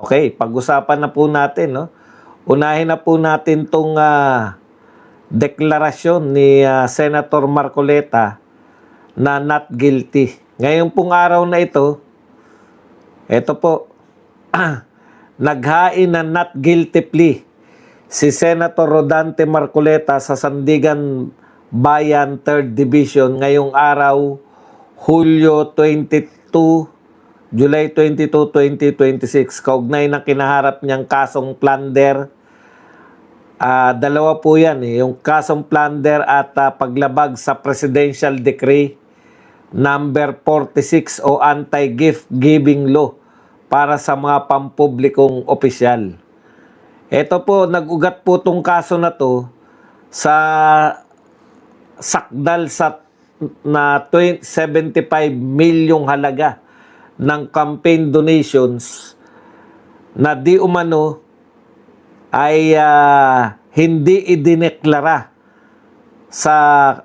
Okay, pag-usapan na po natin, no? Unahin na po natin tong deklarasyon ni Senator Marcoleta na not guilty. Ngayon pong araw na ito po, naghain na not guilty plea si Senator Rodante Marcoleta sa Sandigan Bayan 3rd Division ngayong araw, July 22, 2026. Kaugnay ng kinaharap niyang kasong plunder. Dalawa po yan, yung kasong plunder at paglabag sa Presidential Decree number 46 o Anti-Gift Giving Law para sa mga pampublikong opisyal. Ito po, nag-ugat po itong kaso na to sa sakdal na 75 milyong halaga ng campaign donations na di umano ay hindi idineklara sa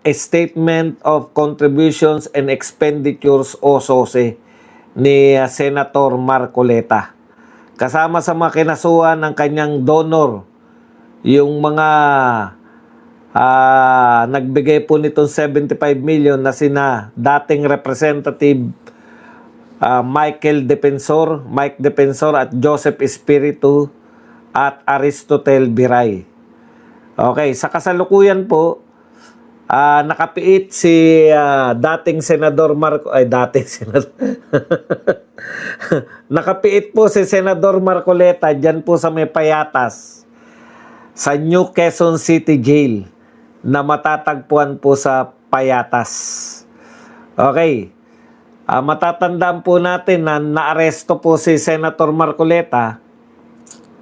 Statement of Contributions and Expenditures o SOSE ni Senator Marcoleta. Kasama sa mga kinasuhan ng kanyang donor, yung mga nagbigay po nitong 75 million na sina dating Representative Mike Defensor at Joseph Espiritu at Aristotel Biray. Okay, sa kasalukuyan po, nakapiit si dating Senador nakapiit po si Senador Marcoleta dyan po sa may Payatas sa New Quezon City Jail na matatagpuan po sa Payatas. Okay. Matatandaan po natin na naaresto po si Senator Marcoleta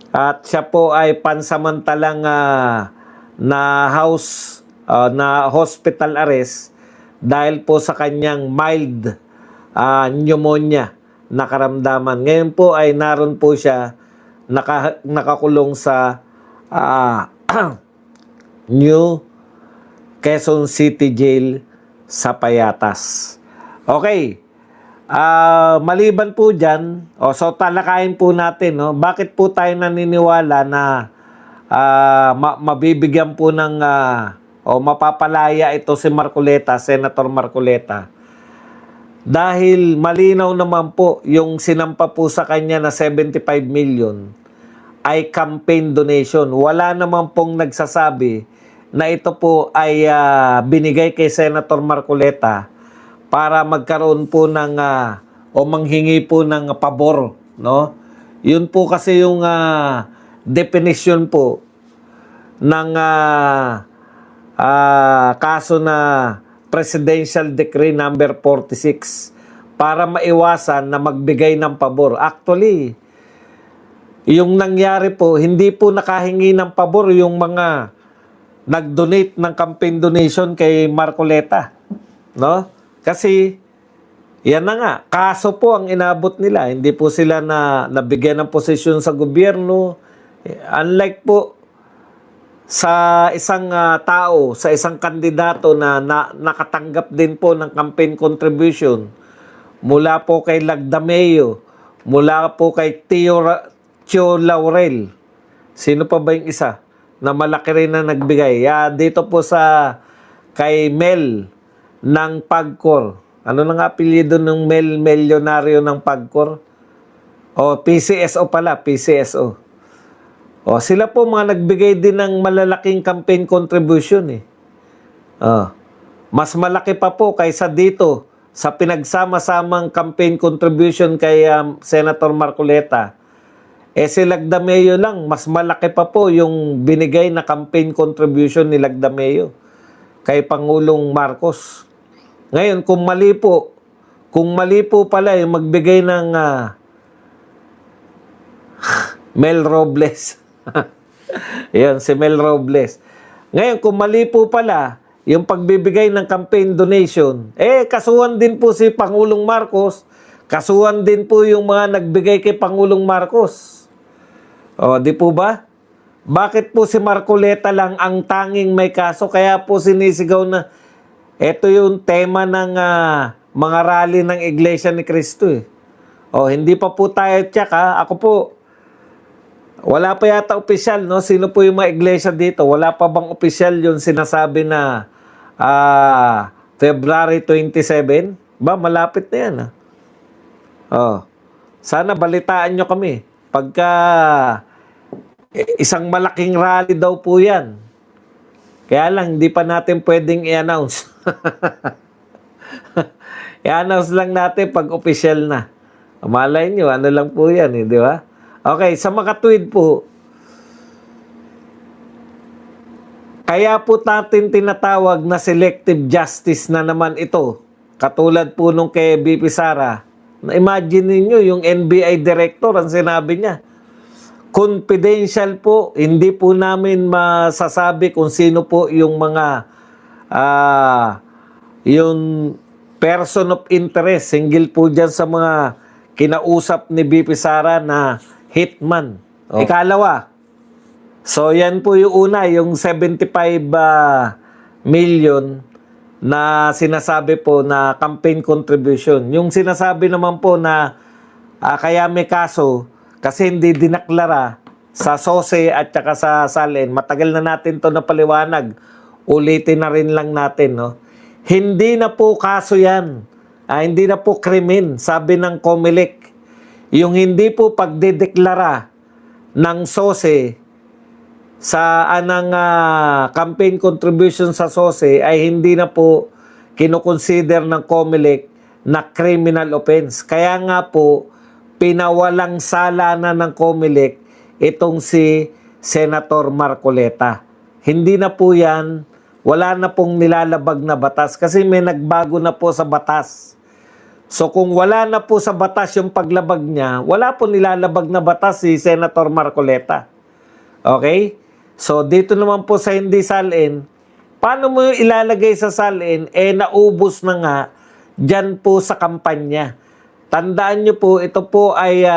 at siya po ay pansamantalang na hospital arrest dahil po sa kanyang mild pneumonia na karamdaman. Ngayon po ay naroon po siya nakakulong sa New Quezon City Jail sa Payatas. Okay. Maliban po dyan, so talakayin po natin, no? Bakit po tayo naniniwala na mabibigyan po ng mapapalaya ito si Marcoleta, Senator Marcoleta? Dahil malinaw naman po yung sinampa po sa kanya na 75 million ay campaign donation. Wala naman pong nagsasabi na ito po ay binigay kay Senator Marcoleta para magkaroon po ng o manghingi po ng pabor, no? Yun po kasi yung definition po ng kaso na Presidential Decree number 46 para maiwasan na magbigay ng pabor. Actually, yung nangyari po, hindi po nakahingi ng pabor yung mga nag-donate ng campaign donation kay Marcoleta, no? Kasi, yan na nga, kaso po ang inabot nila. Hindi po sila nabigyan ng posisyon sa gobyerno. Unlike po sa isang tao, sa isang kandidato na nakatanggap din po ng campaign contribution mula po kay Lagdameo, mula po kay Tio Laurel. Sino pa ba yung isa na malaki rin na nagbigay? Dito po kay Mel ng Pagcor. Ano na nga apelyido ng Milyonaryo ng Pagcor? PCSO pala, PCSO. Sila po mga nagbigay din ng malalaking campaign contribution eh. Mas malaki pa po kaysa dito sa pinagsama-samang campaign contribution kay Senator Marcoleta. Si Lagdameo lang, mas malaki pa po yung binigay na campaign contribution ni Lagdameo kay Pangulong Marcos. Ngayon, kung mali po pala yung magbigay ng Mel Robles. Yan, si Mel Robles. Ngayon, kung mali po pala yung pagbibigay ng campaign donation, kasuhan din po si Pangulong Marcos, kasuhan din po yung mga nagbigay kay Pangulong Marcos. Di po ba? Bakit po si Marcoleta lang ang tanging may kaso? Kaya po sinisigaw na ito yung tema ng mga rally ng Iglesia ni Cristo eh. Hindi pa po tayo tiyak ha. Ako po, Wala pa yata opisyal, no? Sino po yung mga iglesia dito? Wala pa bang opisyal yung sinasabi na February 27? Ba, malapit na yan. Oh. Sana balitaan nyo kami. Pagka isang malaking rally daw po yan. Kaya lang, hindi pa natin pwedeng i-announce. I-announce lang natin pag opisyal na. Malay nyo, ano lang po yan, di ba? Okay, sa makatwid po, kaya po natin tinatawag na selective justice na naman ito. Katulad po nung kay BP Sara. Imagine niyo yung NBI director, ang sinabi niya, confidential po, hindi po namin masasabi kung sino po yung mga yung person of interest, single po dyan sa mga kinausap ni BP Sara na hitman. Ikalawa, so yan po yung una, yung 75 million na sinasabi po na campaign contribution. Yung sinasabi naman po na kaya may kaso kasi hindi dinaklara sa SOSE at saka sa SALN. Matagal na natin to na paliwanag. Ulitin na rin lang natin, no? Hindi na po kaso yan. Hindi na po krimen, sabi ng COMELEC. Yung hindi po pagdedeklara ng SOSE sa anang campaign contribution sa SOSE ay hindi na po kinukonsider ng COMELEC na criminal offense. Kaya nga po, pinawalang sala na ng COMELEC itong si Senator Marcoleta. Hindi na po yan, wala na pong nilalabag na batas kasi may nagbago na po sa batas. So kung wala na po sa batas yung paglabag niya, wala po nilalabag na batas si Senator Marcoleta. Okay? So dito naman po sa hindi salin, paano mo yung ilalagay sa salin? Naubos na nga dyan po sa kampanya. Tandaan nyo po, ito po ay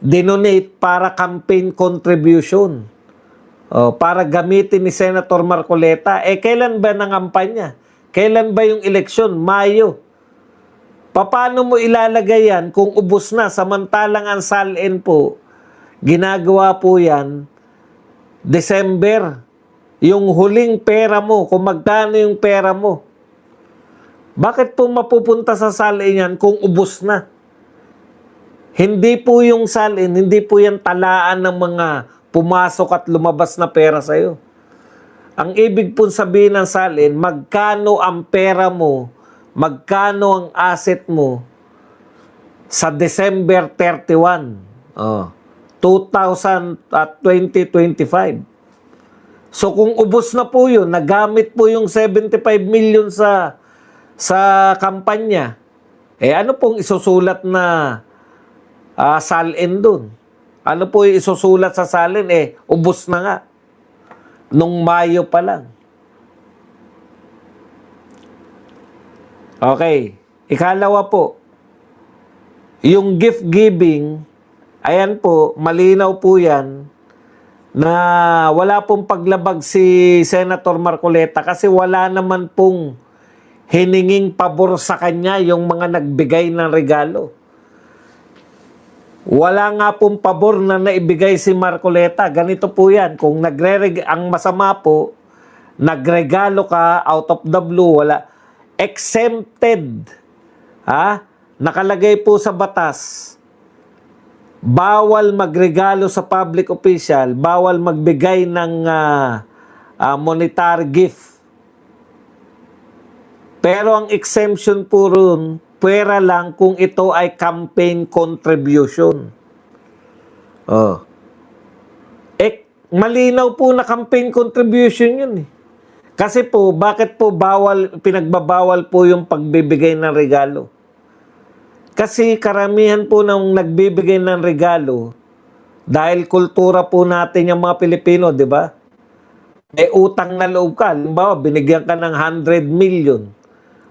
dinonate para campaign contribution. Para gamitin ni Senator Marcoleta. Kailan ba ng kampanya? Kailan ba yung eleksyon? Mayo. Paano mo ilalagay yan kung ubos na? Samantalang ang SALN po, ginagawa po yan, December. Yung huling pera mo, kung magkano yung pera mo. Bakit po mapupunta sa SALN yan kung ubos na? Hindi po yung SALN, hindi po yan talaan ng mga pumasok at lumabas na pera sa'yo. Ang ibig po sabihin ng SALN, magkano ang pera mo, magkano ang asset mo sa December 31, 2025. So kung ubos na po yun, nagamit po yung 75 million sa kampanya, ano pong isusulat na SALN dun? Ano po yung isusulat sa SALN? Ubos na nga. Nung Mayo pa lang. Okay. Ikalawa po, yung gift giving, ayan po, malinaw po yan, na wala pong paglabag si Senator Marcoleta kasi wala naman pong hininging pabor sa kanya yung mga nagbigay ng regalo. Wala nga pong pabor na naibigay si Marcoleta. Ganito po yan. Kung ang masama po, nagregalo ka out of the blue, wala. Exempted. Nakalagay po sa batas. Bawal magregalo sa public official, bawal magbigay ng monetary gift. Pero ang exemption po ron, pwera lang kung ito ay campaign contribution. Malinaw po na campaign contribution yun eh. Kasi po, bakit po pinagbabawal po yung pagbibigay ng regalo? Kasi karamihan po ng nagbibigay ng regalo, dahil kultura po natin yung mga Pilipino, di ba? May utang na loob ka. Halimbawa, binigyan ka ng 100 million.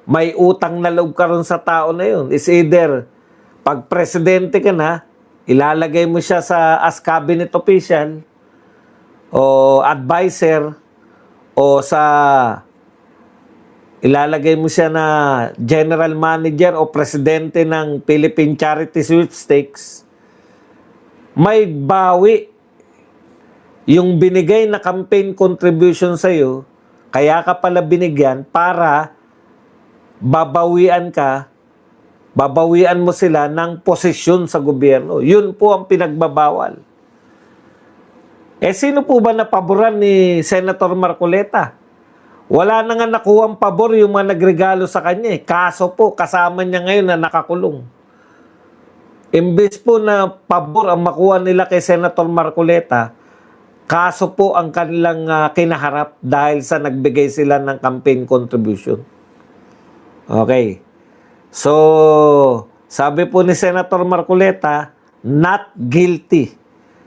May utang na loob ka ron sa tao na yun. It's either, pag presidente ka na, ilalagay mo siya as cabinet official, o advisor, o ilalagay mo siya na general manager o presidente ng Philippine Charity Sweepstakes, may bawi yung binigay na campaign contribution sa'yo, kaya ka pala binigyan para babawian mo sila ng posisyon sa gobyerno. Yun po ang pinagbabawal. Sino po ba napaboran ni Senator Marcoleta? Wala na nga nakuhang pabor yung mga nagregalo sa kanya. Kaso po, kasama niya ngayon na nakakulong. Imbes po na pabor ang makuha nila kay Senator Marcoleta, kaso po ang kanilang kinaharap dahil sa nagbigay sila ng campaign contribution. Okay. So, sabi po ni Senator Marcoleta, not guilty.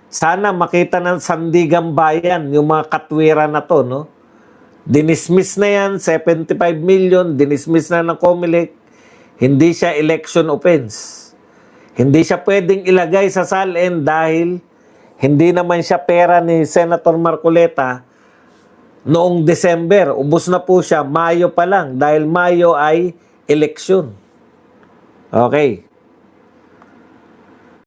Sana makita ng sandigang bayan yung mga katwiran na to, no? Dinismiss na yan, 75 million, dinismiss na ng COMELEC. Hindi siya election offense. Hindi siya pwedeng ilagay sa SALN dahil hindi naman siya pera ni Senator Marcoleta noong December. Ubus na po siya, Mayo pa lang dahil Mayo ay eleksyon. Okay.